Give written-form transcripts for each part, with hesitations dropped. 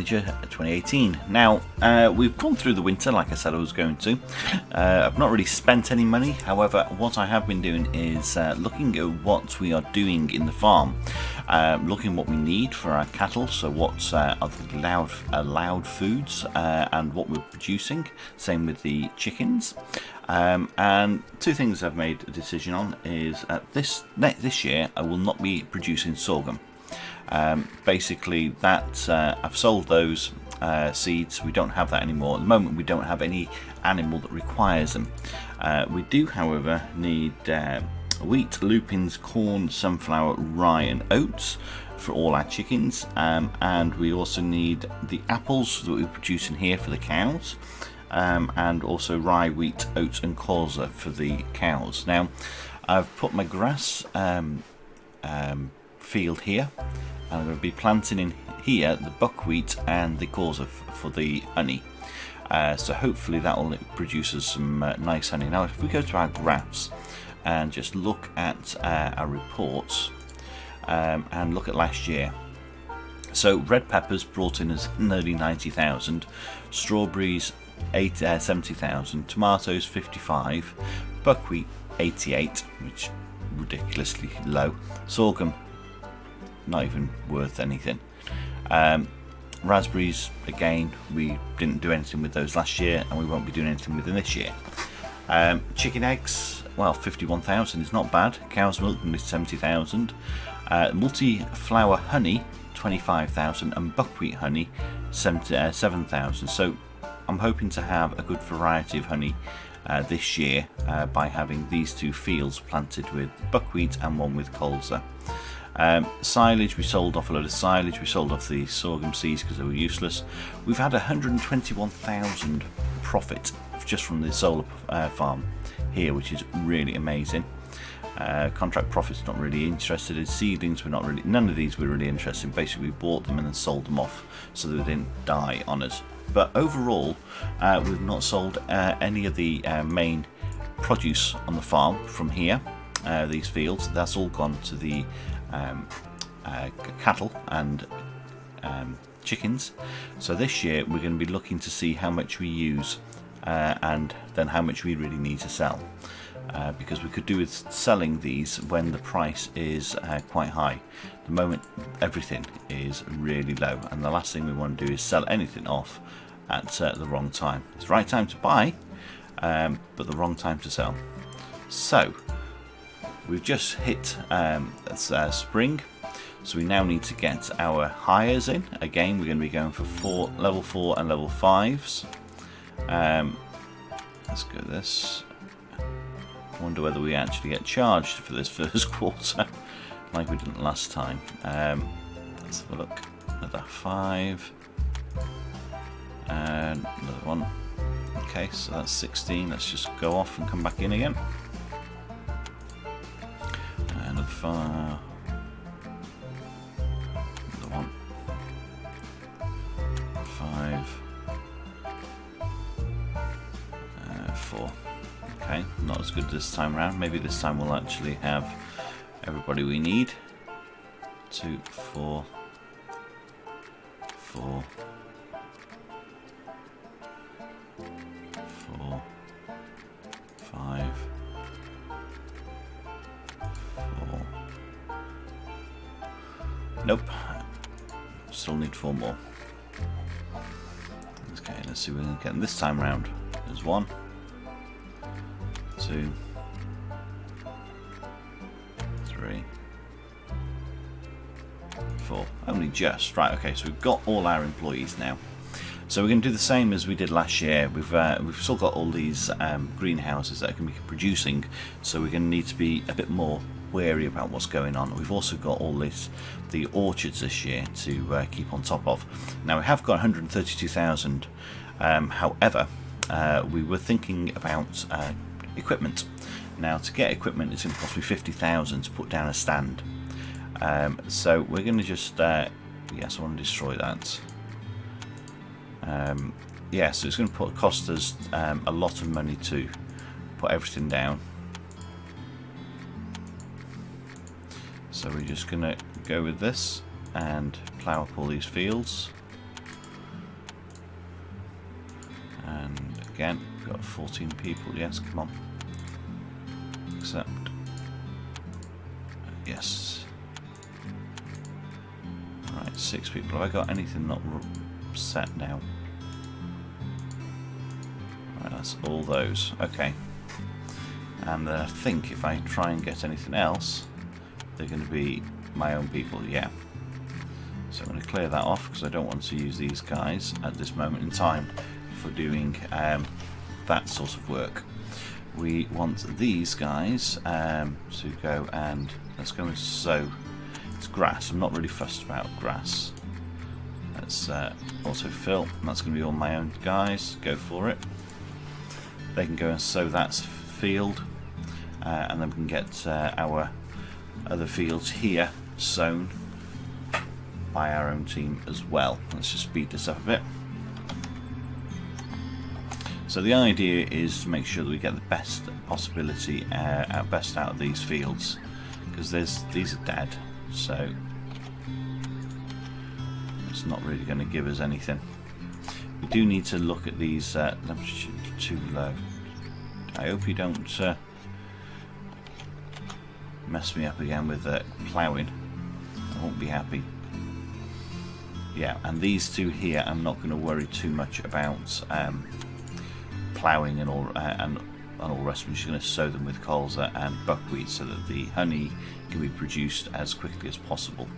2018. Now we've gone through the winter like I said I was going to. I've not really spent any money, however what I have been doing is looking at what we are doing in the farm, looking what we need for our cattle, so what are the allowed foods and what we're producing, same with the chickens. And two things I've made a decision on is this year I will not be producing sorghum. Basically that I've sold those seeds. We don't have that anymore. At the moment we don't have any animal that requires them. We do however need wheat, lupins, corn, sunflower, rye and oats for all our chickens, and we also need the apples that we produce in here for the cows, and also rye, wheat, oats and colza for the cows. Now I've put my grass field here, and I'm going to be planting in here the buckwheat and the colza for the honey. So hopefully that will produce us some nice honey. Now if we go to our graphs and just look at our reports and look at last year. So red peppers brought in as nearly 90,000, strawberries 70,000, tomatoes 55, buckwheat 88, which is ridiculously low, sorghum not even worth anything. Raspberries, again, we didn't do anything with those last year and we won't be doing anything with them this year. Chicken eggs, well, 51,000 is not bad. Cow's milk nearly 70,000. Multi-flower honey 25,000 and buckwheat honey 7,000. So I'm hoping to have a good variety of honey this year by having these two fields planted with buckwheat and one with colza. Silage, we sold off a load of silage, we sold off the sorghum seeds because they were useless. We've had 121,000 profit just from the solar farm here, which is really amazing. Contract profits not really interested in, seedlings we're not really, none of these were really interested in. Basically we bought them and then sold them off so they didn't die on us. But overall we've not sold any of the main produce on the farm from here, these fields. That's all gone to the cattle and chickens. So this year we're going to be looking to see how much we use and then how much we really need to sell, because we could do with selling these when the price is quite high. At the moment everything is really low and the last thing we want to do is sell anything off at the wrong time. It's the right time to buy, but the wrong time to sell. So we've just hit spring, so we now need to get our hires in. Again, we're going to be going for level 4 and level 5s. Let's go this. I wonder whether we actually get charged for this first quarter, like we didn't last time. Let's have a look at that 5. And another one. Okay, so that's 16. Let's just go off and come back in again. Another 5. Another one. 5. 4. Okay, not as good this time around. Maybe this time we'll actually have everybody we need. 2, 4, 4, 4, 5, 4. Nope. Still need 4 more. Okay, let's see what we can get this time round. There's 1, 2, 3, 4. Only just. Right, okay, so we've got all our employees now. So we're going to do the same as we did last year. We've still got all these greenhouses that are going to be producing, so we're going to need to be a bit more wary about what's going on. We've also got all the orchards this year to keep on top of. Now we have got 132,000. However, we were thinking about equipment. Now to get equipment it's going to cost me 50,000 to put down a stand. So we're going to just yes, I want to destroy that. Yeah, so it's going to cost us a lot of money to put everything down. So we're just going to go with this and plough up all these fields. again. We've got 14 people, yes, come on. Accept. Yes. Right, 6 people. Have I got anything not set now? Right, that's all those. Okay. And I think if I try and get anything else, they're going to be my own people, yeah. So I'm going to clear that off because I don't want to use these guys at this moment in time for doing that sort of work. We want these guys to go and let's go and sow. It's grass. I'm not really fussed about grass. Let's also fill. That's going to be all my own guys. Go for it. They can go and sow that field, and then we can get our other fields here sown by our own team as well. Let's just speed this up a bit. So the idea is to make sure that we get the best possibility, best out of these fields, because these are dead, so it's not really going to give us anything. We do need to look at these. Too low. I hope you don't mess me up again with ploughing. I won't be happy. Yeah, and these two here, I'm not going to worry too much about ploughing and all and all the rest. I'm just going to sow them with colza and buckwheat so that the honey can be produced as quickly as possible.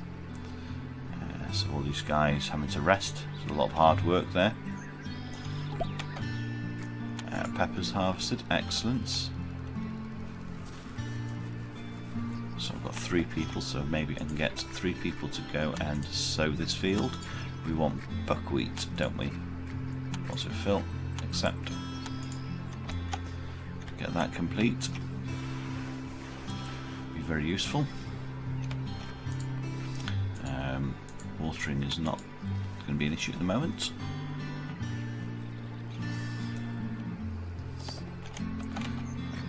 So all these guys having to rest. There's a lot of hard work there. Peppers harvested, excellent. So I've got 3 people, so maybe I can get 3 people to go and sow this field. We want buckwheat, don't we? Also fill, accept. Get that complete. Be very useful. Watering is not going to be an issue at the moment.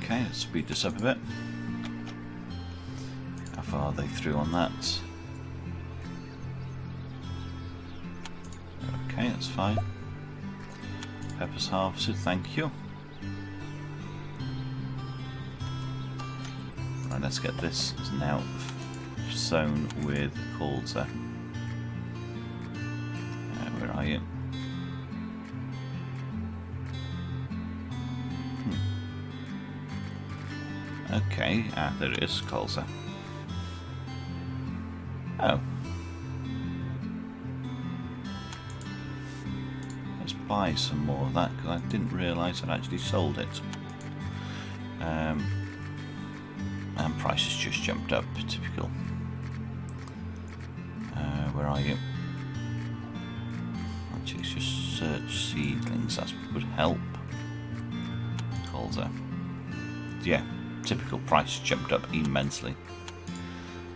Okay, let's speed this up a bit. How far are they through on that? Okay, that's fine. Peppers harvested, thank you. Right, let's get this now sown with colza. Where are you? Okay, there it is, colza. Oh. Let's buy some more of that, because I didn't realise I'd actually sold it. And prices just jumped up, typical. Where are you? Actually, let's just search seedlings, that would help. Colza. Yeah. Typical, price jumped up immensely.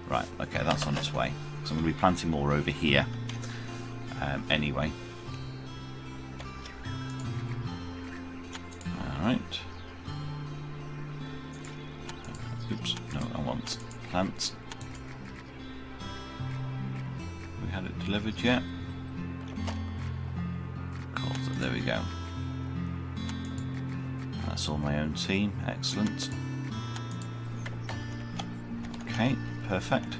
Right, okay, that's on its way. So I'm going to be planting more over here anyway. Alright. Oops, no, I want plants. We had it delivered yet? There we go. That's all my own team, excellent. Okay, perfect.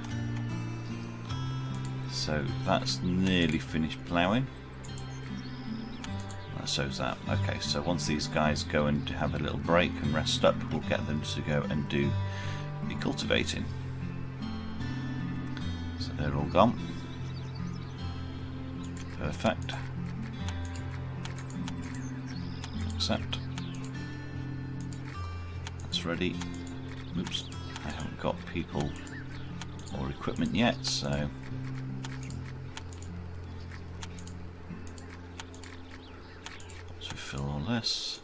So that's nearly finished ploughing. So's that. Okay, so once these guys go and have a little break and rest up, we'll get them to go and do the cultivating. So they're all gone. Perfect. Accept. That's ready. Oops. I haven't got people or equipment yet, so let's fill all this.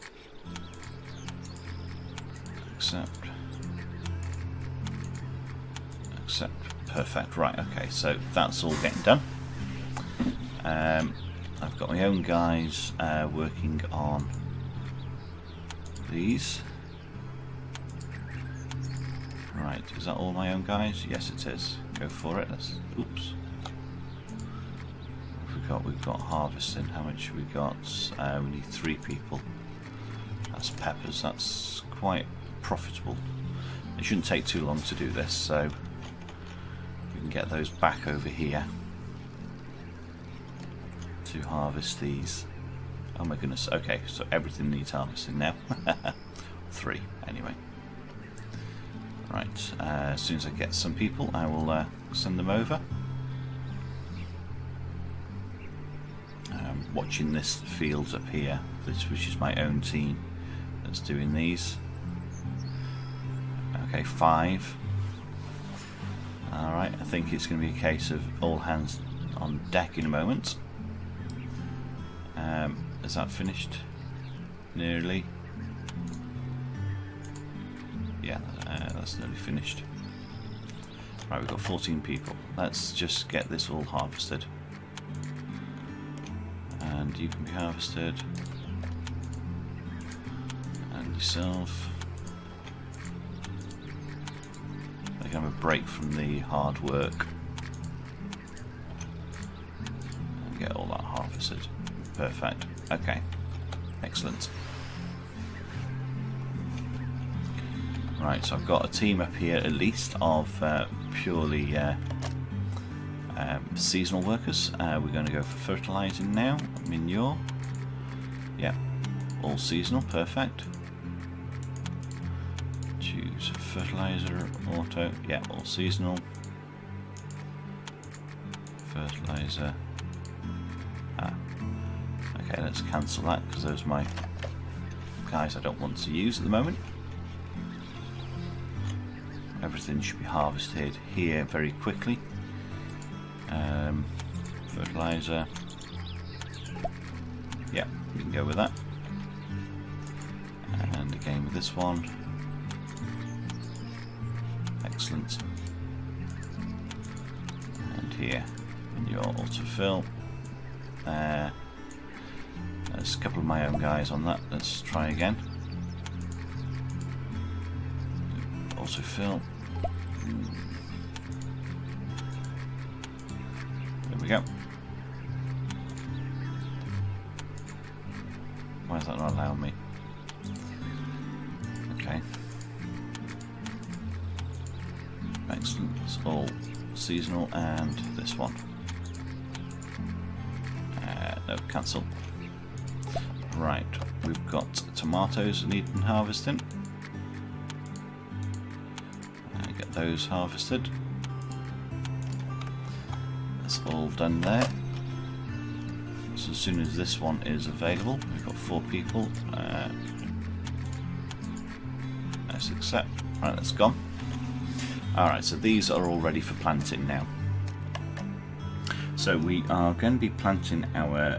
Accept. Accept. Perfect. Right, okay, so that's all getting done. I've got my own guys working on these. Right, is that all my own guys? Yes, it is. Go for it. Oops. We've got harvesting. How much have we got? We need 3 people. That's peppers. That's quite profitable. It shouldn't take too long to do this, so we can get those back over here to harvest these. Oh my goodness. Okay, so everything needs harvesting now. 3 anyway. Right, as soon as I get some people, I will send them over. Watching this field up here, which is my own team that's doing these. Okay, 5. Alright, I think it's going to be a case of all hands on deck in a moment. Is that finished? Nearly. Yeah, that's nearly finished. Right, we've got 14 people. Let's just get this all harvested. And you can be harvested. And yourself. I can have a break from the hard work. And get all that harvested. Perfect. Okay. Excellent. Right, so I've got a team up here at least of purely seasonal workers. We're going to go for fertilising now. Manure. Yeah, all seasonal. Perfect. Choose fertiliser, auto. Yeah, all seasonal. Fertiliser. Okay, let's cancel that because those are my guys I don't want to use at the moment. Everything should be harvested here very quickly. Fertiliser. Yeah, we can go with that. And again with this one. Excellent. And here, in your autofill. There's a couple of my own guys on that. Let's try again. Autofill. There we go. Why is that not allowing me? Okay. Excellent. It's all seasonal, and this one. No, cancel. Right, we've got tomatoes needing harvesting. Get those harvested. That's all done there. So as soon as this one is available, we've got 4 people. Let's accept. Right, that's gone. Alright, so these are all ready for planting now. So we are going to be planting our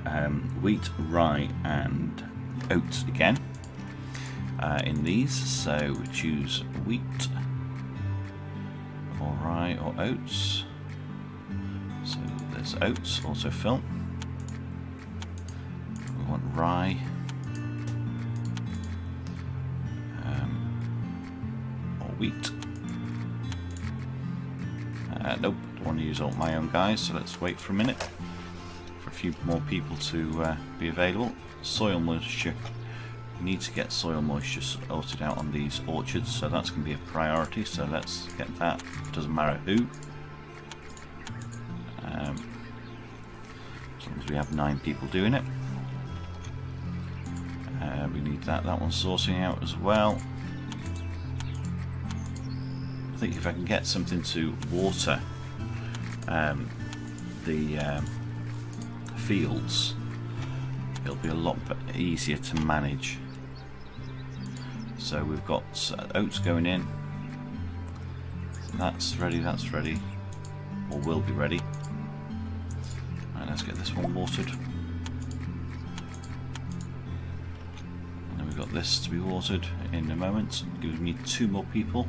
wheat, rye and oats again in these. So we choose wheat or rye or oats. So there's oats, autofill. We want rye. Or wheat. Nope, don't want to use all my own guys, so let's wait for a minute for a few more people to be available. Soil moisture. We need to get soil moisture sorted out on these orchards, so that's going to be a priority, so let's get that. Doesn't matter who. As long as we have 9 people doing it. We need that one sorting out as well. I think if I can get something to water the fields, it'll be a lot easier to manage. So we've got oats going in. That's ready, or will be ready. Right, let's get this one watered. And then we've got this to be watered in a moment. We need 2 more people.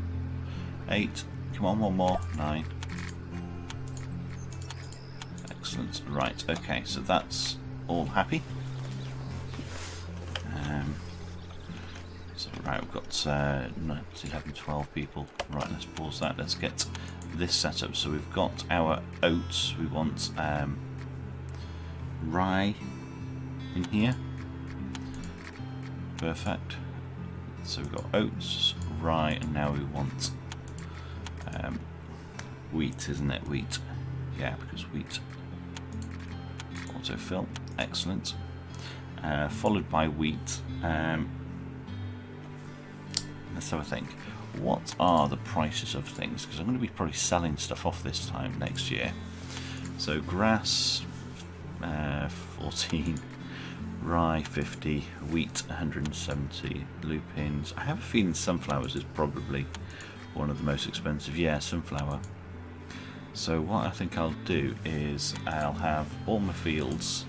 8. Come on, 1 more. 9. Excellent. Right, okay, so that's all happy. So right, we've got 11, 12 people. Right, let's pause that. Let's get this set up. So we've got our oats. We want rye in here. Perfect. So we've got oats, rye, and now we want wheat, isn't it? Wheat. Yeah, because wheat. Autofill. Excellent. Followed by wheat. Let's have a think. What are the prices of things? Because I'm going to be probably selling stuff off this time next year. So grass, 14. Rye 50, wheat 170, lupins. I have a feeling sunflowers is probably one of the most expensive. Yeah, sunflower. So what I think I'll do is I'll have all my fields,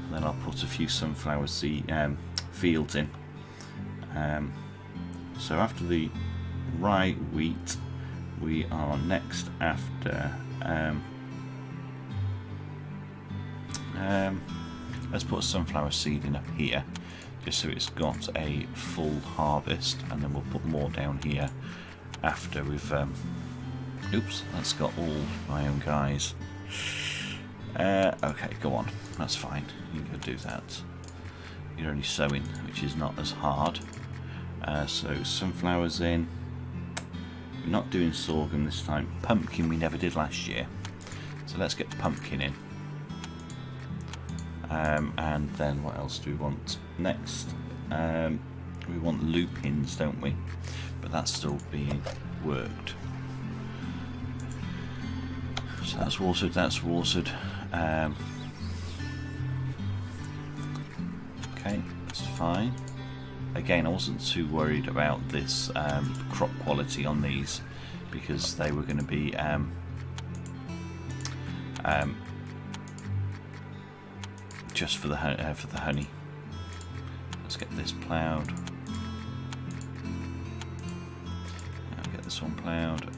and then I'll put a few sunflower fields in. So after the rye, wheat, we are next after let's put a sunflower seed in up here, just so it's got a full harvest, and then we'll put more down here after we've oops, that's got all my own guys. Okay, go on, that's fine, you can go do that. You're only sowing, which is not as hard. So sunflowers in. We're not doing sorghum this time. Pumpkin we never did last year, so let's get pumpkin in. And then what else do we want next? We want lupins, don't we? But that's still being worked. So that's watered, that's watered. Okay, that's fine. Again, I wasn't too worried about this crop quality on these, because they were going to be just for the honey. Let's get this ploughed. Get this one ploughed.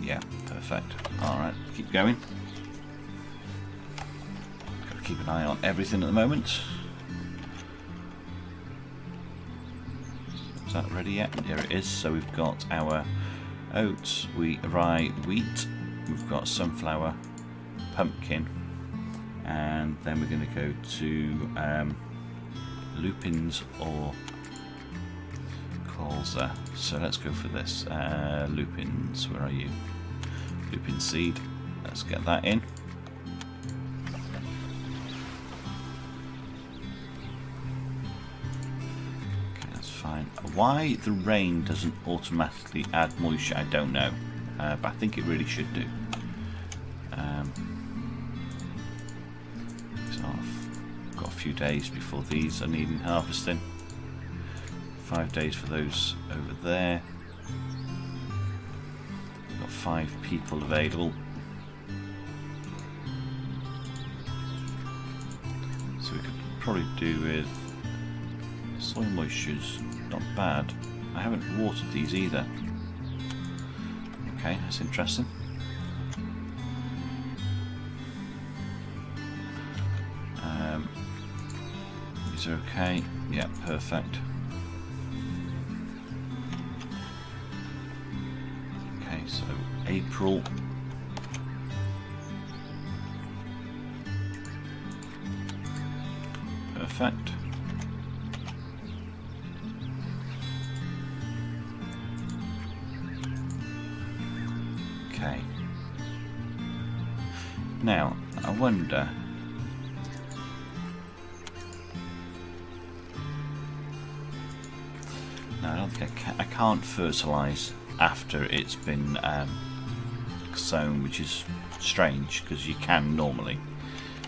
Yeah, perfect. Alright, keep going. Got to keep an eye on everything at the moment. Is that ready yet? Here it is. So we've got our oats, wheat, rye, wheat. We've got sunflower, pumpkin, and then we're going to go to lupins or colza. So let's go for this. Lupins, where are you? Lupin seed. Let's get that in. Okay, that's fine. Why the rain doesn't automatically add moisture, I don't know, but I think it really should do. Got a few days before these are needing harvesting. 5 days for those over there. Got 5 people available. So we could probably do with soil moisture's not bad. I haven't watered these either. Okay, that's interesting. These are okay. Yeah, perfect. Okay, so April. Perfect. Okay. Now, I wonder. No, I don't think I can't fertilise after it's been sown, which is strange because you can normally.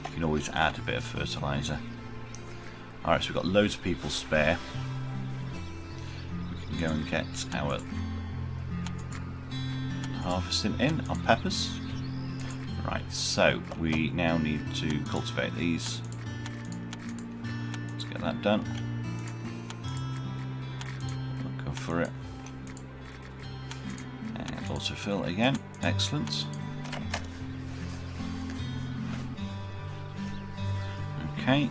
You can always add a bit of fertiliser. Alright, so we've got loads of people spare. We can go and get our harvesting in on peppers. Right, so we now need to cultivate these. Let's get that done. We'll go for it. And autofill again. Excellent. Okay.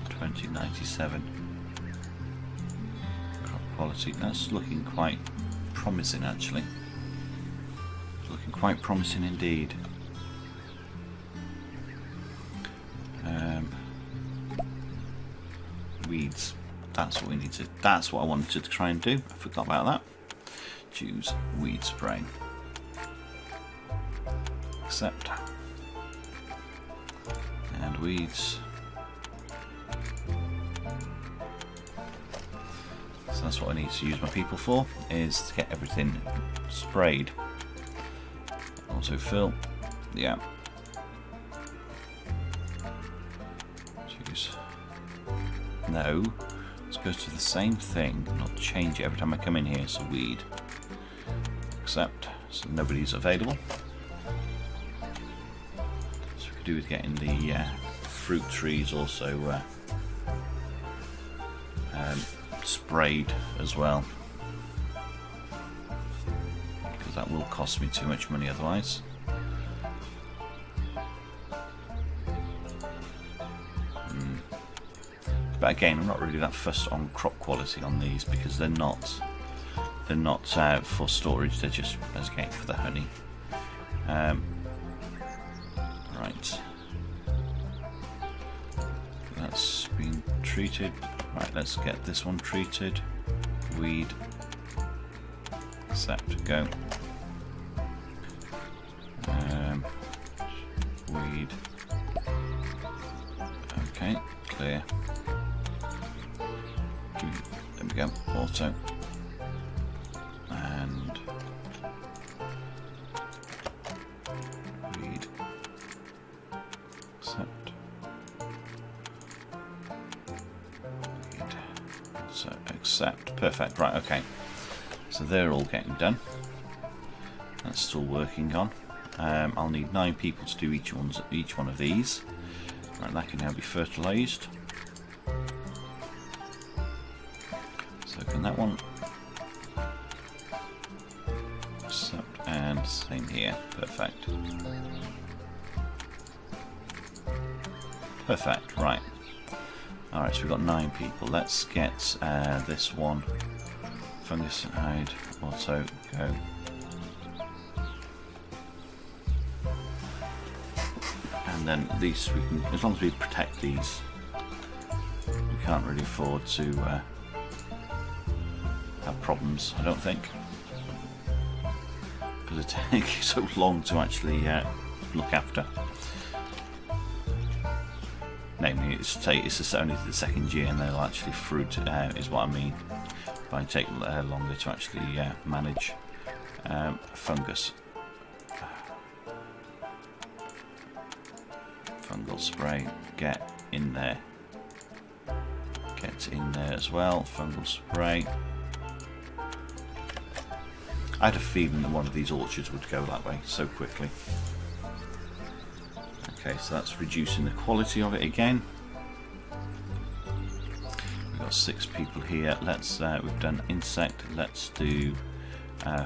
2097. Crop quality. That's looking quite promising, actually. It's looking quite promising indeed. weeds. That's what we need to. That's what I wanted to try and do. I forgot about that. Choose weed spray. Accept. And weeds. So that's what I need to use my people for, is to get everything sprayed. Also fill. Yeah. Choose. No. Let's go to the same thing, not change it every time I come in here. So weed. Accept. So nobody's available. So we could do with getting the fruit trees also sprayed as well, because that will cost me too much money otherwise. But again, I'm not really that fussed on crop quality on these, because they're not for storage. They're just again for the honey. Right, that's been treated. Right, let's get this one treated. Weed. Accept. Go. Weed. Okay, clear. There we go. Auto. And weed. Accept. So accept. Perfect. Right, okay. So they're all getting done. That's still working on. I'll need 9 people to do each one of these. Right, that can now be fertilised. So can that one. Accept, and same here. Perfect. Perfect. Right. Alright, so we've got 9 people. Let's get this one. Fungicide, auto, go. And then these, we can, as long as we protect these, we can't really afford to have problems, I don't think. Because it takes so long to actually look after. Namely, it's only the second year and they'll actually fruit, is what I mean. But it take longer to actually manage. Fungus. Fungal spray. Get in there. Get in there as well. Fungal spray. I had a feeling that one of these orchards would go that way so quickly. Okay, so that's reducing the quality of it again. We've got 6 people here. Let's we've done insect. Let's do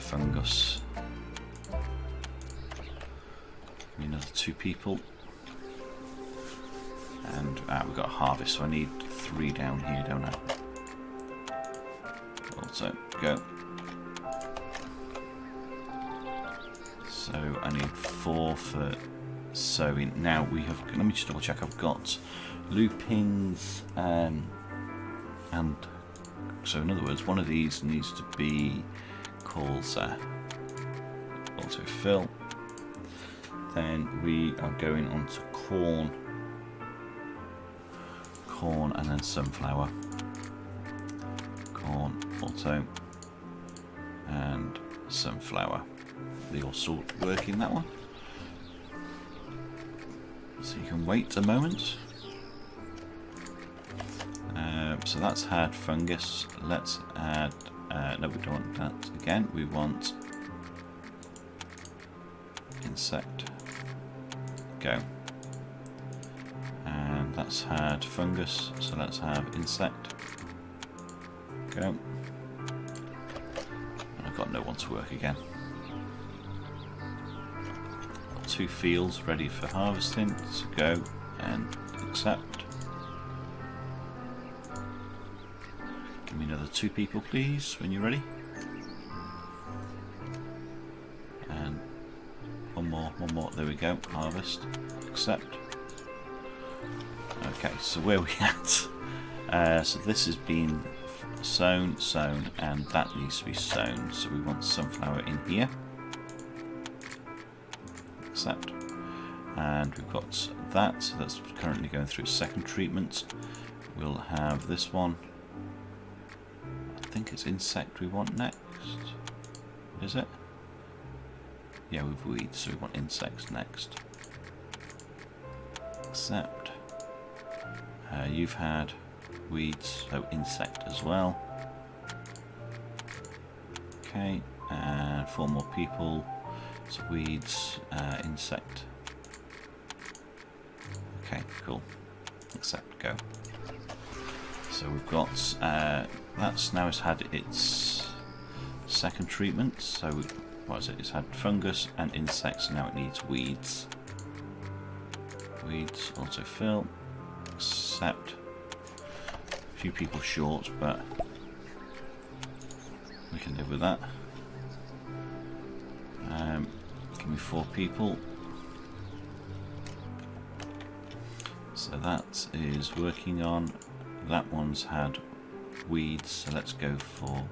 fungus. Another 2 people. And we've got harvest, so I need 3 down here, don't I? Also, go. So I need 4 for sowing. Now we have, let me just double check, I've got lupins and so in other words one of these needs to be colza. Also fill. Then we are going on to corn and then sunflower. Corn, auto, and sunflower. They all sort of working that one. So you can wait a moment. So that's had fungus. Let's add. No, we don't want that again. We want insect. Go. And that's had fungus. So let's have insect. Go. And I've got no one to work again. 2 fields ready for harvesting, so go and accept. Give me another 2 people please when you're ready. And one more, there we go, harvest, accept. Okay, so where are we at? So this has been sown, and that needs to be sown. So we want sunflower in here. Accept. And we've got that, so that's currently going through its second treatment. We'll have this one. I think it's insect we want next. Is it? Yeah, we've weeds, so we want insects next. Accept. You've had weeds, so insect as well. Okay, and 4 more people. So weeds, insect. Okay, cool. Accept, go. So we've got, that's now it's had its second treatment. So, what is it? It's had fungus and insects, now it needs weeds. Weeds, autofill. Accept. A few people short, but we can live with that. Give me 4 people. So that is working on. That one's had weeds, so let's go for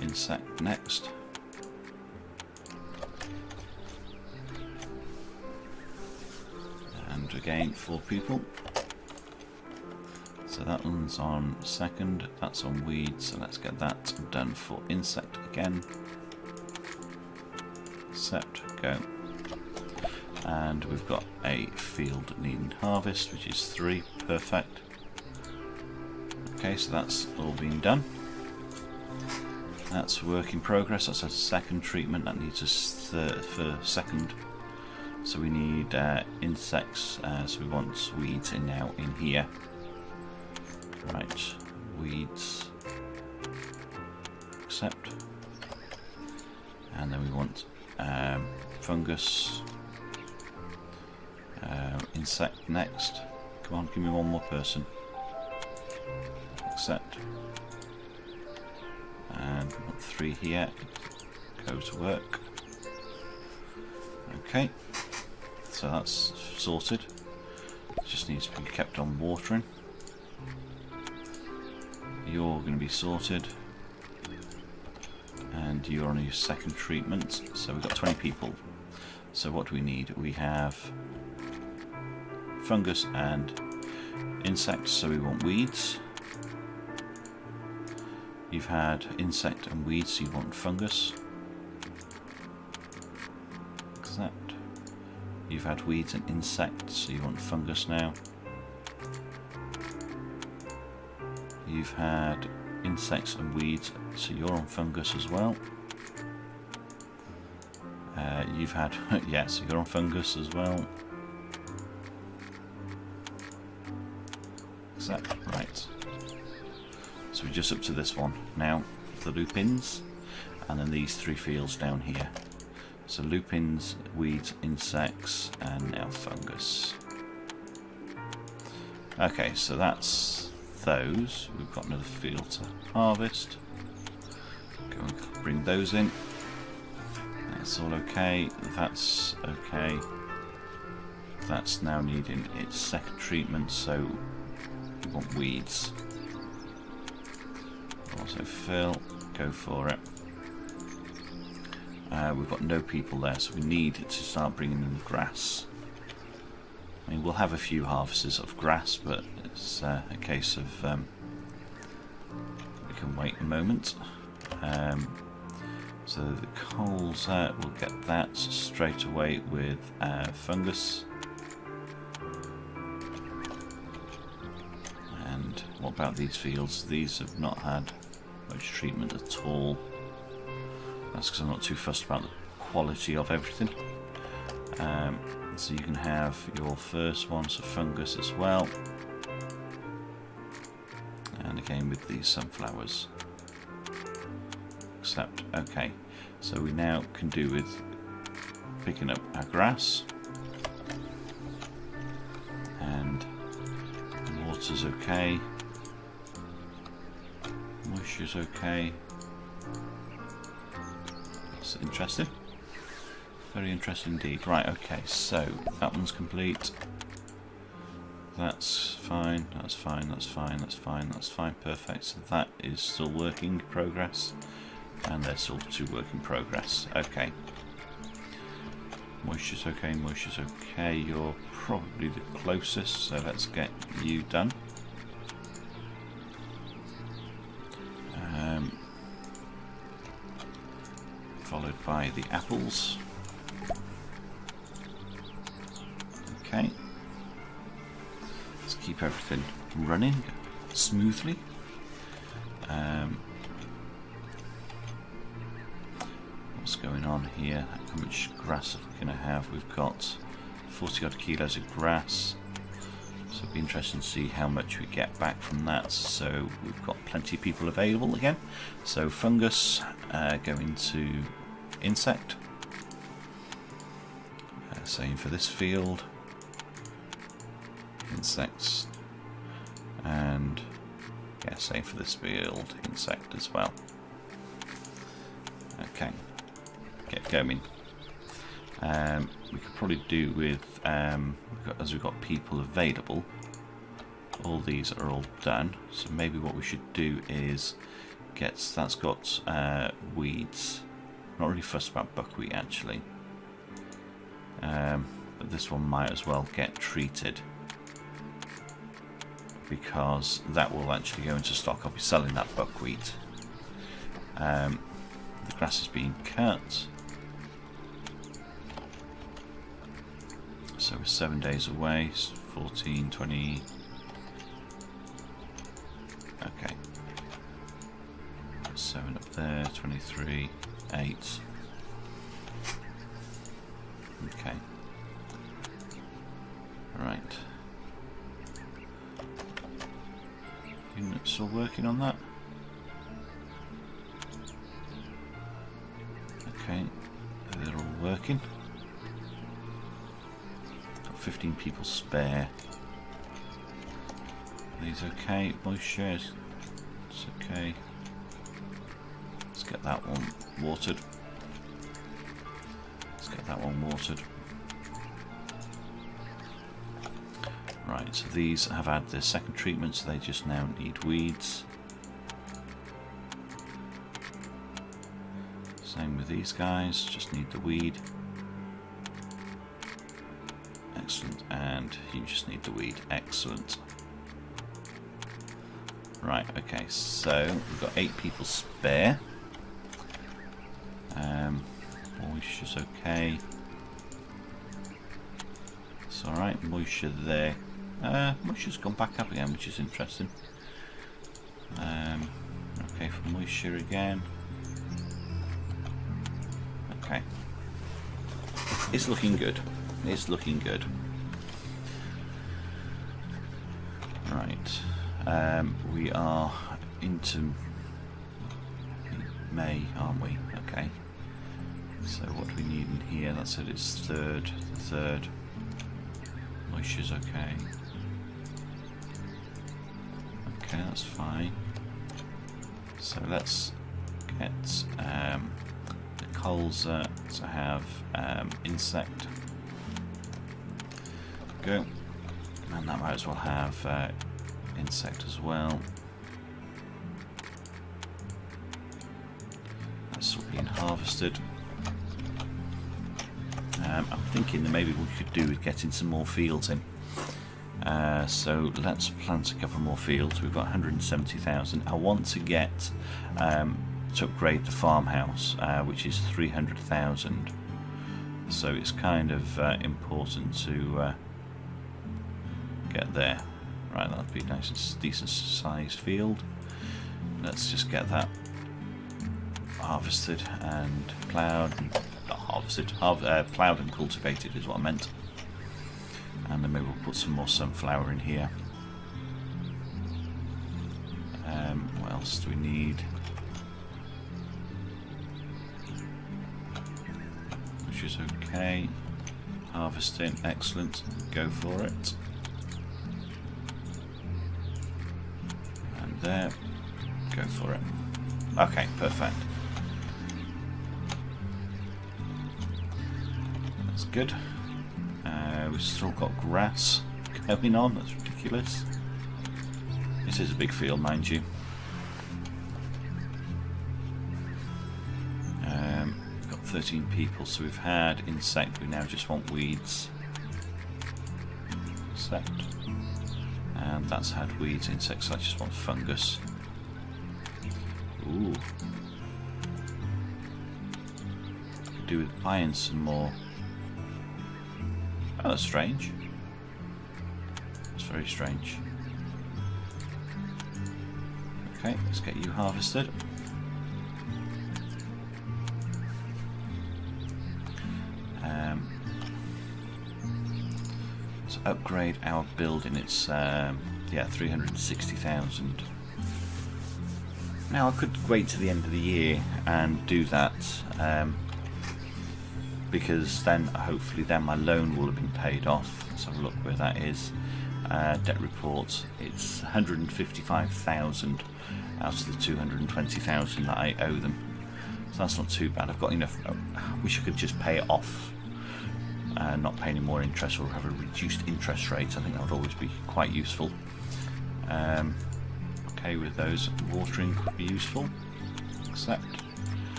insect next. And again, 4 people. So that one's on second, that's on weeds, so let's get that done for insect again. Accept, go. And we've got a field needing harvest, which is 3, perfect. Okay, so that's all been done. That's work in progress, that's a second treatment, that needs a for second. So we need insects, so we want weeds in now in here. Right, weeds, accept. And then we want fungus, insect next. Come on, give me 1 more person. Accept. And we want 3 here. Go to work. Okay, so that's sorted. It just needs to be kept on watering. You're going to be sorted. And you're on your second treatment. So we've got 20 people. So what do we need? We have fungus and insects, so we want weeds. You've had insect and weeds, so you want fungus. Accept. You've had weeds and insects, so you want fungus now. You've had insects and weeds, so you're on fungus as well. You've had, yeah, so you're on fungus as well. Accept, right. So we're just up to this one now, the lupins, and then these 3 fields down here. So lupins, weeds, insects, and now fungus. Okay, so that's those. We've got another field to harvest. Go and bring those in. That's all okay. That's okay. That's now needing its second treatment, so we want weeds. Also fill, go for it. We've got no people there, so we need to start bringing in the grass. I mean, we'll have a few harvests of grass, but it's a case of we can wait a moment. So the coals, we'll get that straight away with fungus. And what about these fields? These have not had much treatment at all. That's because I'm not too fussed about the quality of everything. So you can have your first one, so fungus as well. And again with these sunflowers. Accept. Okay, so we now can do with picking up our grass. And water's okay. Moisture's okay. That's interesting. Very interesting indeed. Right, okay, so that one's complete. that's fine, that's fine, that's fine, that's fine, that's fine, perfect. So that is still working progress, and there's still 2 work in progress. Okay. Moisture's okay, moisture's okay. You're probably the closest, so let's get you done. Followed by the apples. Okay. Let's keep everything running smoothly. What's going on here? How much grass are we going to have? We've got 40 odd kilos of grass, so it'll be interesting to see how much we get back from that. So we've got plenty of people available again. So fungus, going to insect. Same for this field. Insects, and yeah, same for this field, insect as well. Okay, get going. We could probably do with, as we've got people available, all these are all done, so maybe what we should do is that's got weeds. Not really fussed about buckwheat actually, but this one might as well get treated, because that will actually go into stock. I'll be selling that buckwheat. The grass is being cut, so we're 7 days away. 14, 20. Okay, 7 up there, 23, 8. Okay, right. Still working on that. Okay, they're all working. Got 15 people spare. Are these okay? Moisture, it's okay. Let's get that one watered. Let's get that one watered. Right, so these have had their second treatment, so they just now need weeds. Same with these guys, just need the weed. Excellent, and you just need the weed. Excellent. Right, okay, so we've got 8 people spare. Moisture's okay. It's alright, moisture there. Moisture's gone back up again, which is interesting. Okay, for moisture again. Okay. It's looking good. It's looking good. Right. We are into May, aren't we? Okay. So what do we need in here? That's it, it's third. Moisture's okay. Okay, that's fine. So let's get the colza to have insect. Go. And that might as well have insect as well. That's all being harvested. I'm thinking that maybe what we could do is getting some more fields in. So let's plant a couple more fields. We've got 170,000. I want to get to upgrade the farmhouse, which is 300,000. So it's kind of important to get there. Right, that'd be a nice and decent sized field. Let's just get that harvested and ploughed. Not harvested, ploughed and cultivated is what I meant. And then maybe we'll put some more sunflower in here. What else do we need? Which is okay. Harvesting, excellent. Go for it. And there. Go for it. Okay, perfect. That's good. We've still got grass. going on. That's ridiculous. This is a big field, mind you. We've got 13 people, so we've had insect. We now just want weeds. Insect. And that's had weeds, insects, so I just want fungus. Ooh. Could do with buying some more. Oh, that's strange. That's very strange. Okay, let's get you harvested. So upgrade our building. It's yeah, 360,000. Now I could wait to the end of the year and do that, because then hopefully my loan will have been paid off. Let's have a look where that is. Debt report. It's 155,000 out of the 220,000 that I owe them. So that's not too bad. I've got enough. I wish I could just pay it off, not pay any more interest, or have a reduced interest rate. I think that would always be quite useful. Okay, with those, watering could be useful. Accept.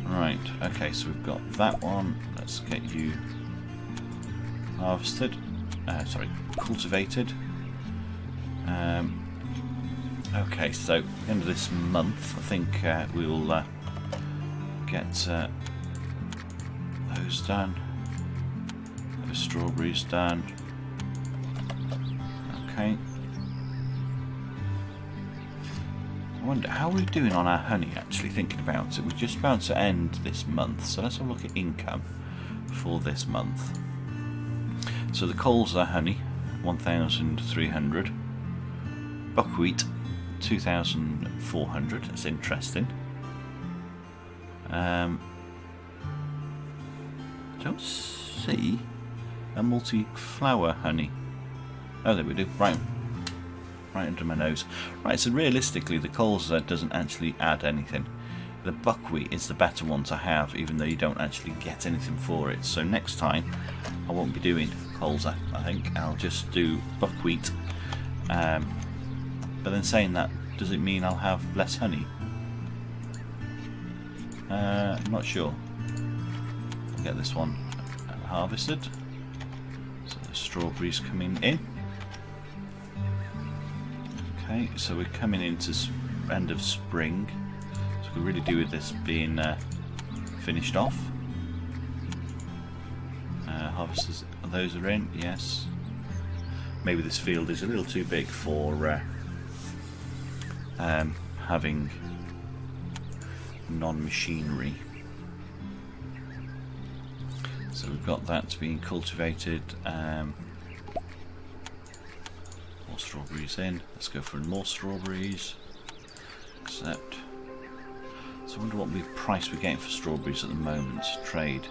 Right, okay, so we've got that one. Let's get you harvested. Sorry, cultivated. Okay, so end of this month, I think we'll get those done. Those strawberries done. Okay. I wonder how we're doing on our honey, actually, thinking about it. We're just about to end this month, so let's have a look at income for this month. So the coals are honey, 1,300. Buckwheat, 2,400. That's interesting. Don't see a multi-flower honey. Oh, there we do. Right under my nose. Right, so realistically the coals doesn't actually add anything. The buckwheat is the better one to have, even though you don't actually get anything for it. So next time I won't be doing colza. I think I'll just do buckwheat. But then saying that, does it mean I'll have less honey? I'm not sure. I'll get this one harvested. So the strawberries coming in. Okay, so we're coming into end of spring. So we really do with this being finished off. Harvesters, those are in, yes. Maybe this field is a little too big for having non-machinery. So we've got that being cultivated. More strawberries in. Let's go for more strawberries. Accept. So I wonder what price we're getting for strawberries at the moment. Trade.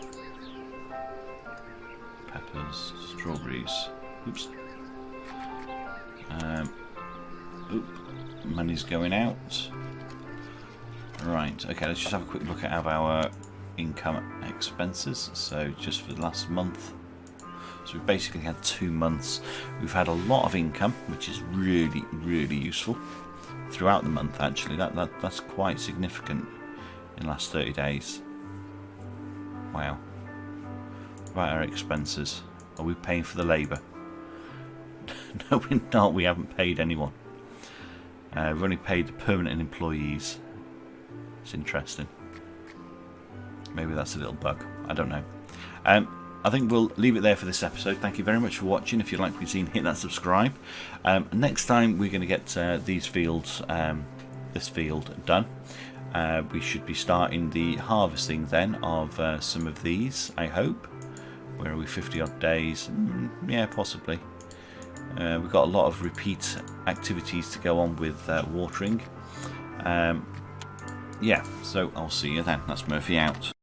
Peppers, strawberries. Oops. Money's going out. Right, okay, let's just have a quick look at our income expenses. So just for the last month. So we've basically had 2 months. We've had a lot of income, which is really, really useful throughout the month. Actually, that's quite significant in the last 30 days. Wow. Right, our expenses. Are we paying for the labour? No, we're not. We haven't paid anyone. We've only paid the permanent employees. It's interesting. Maybe that's a little bug. I don't know. I think we'll leave it there for this episode. Thank you very much for watching. If you like what you've seen, hit that subscribe. Next time we're going to get these fields, this field done. We should be starting the harvesting then of some of these, I hope. Where are we? 50 odd days? Yeah, possibly. We've got a lot of repeat activities to go on with watering. Yeah, so I'll see you then. That's Murphy out.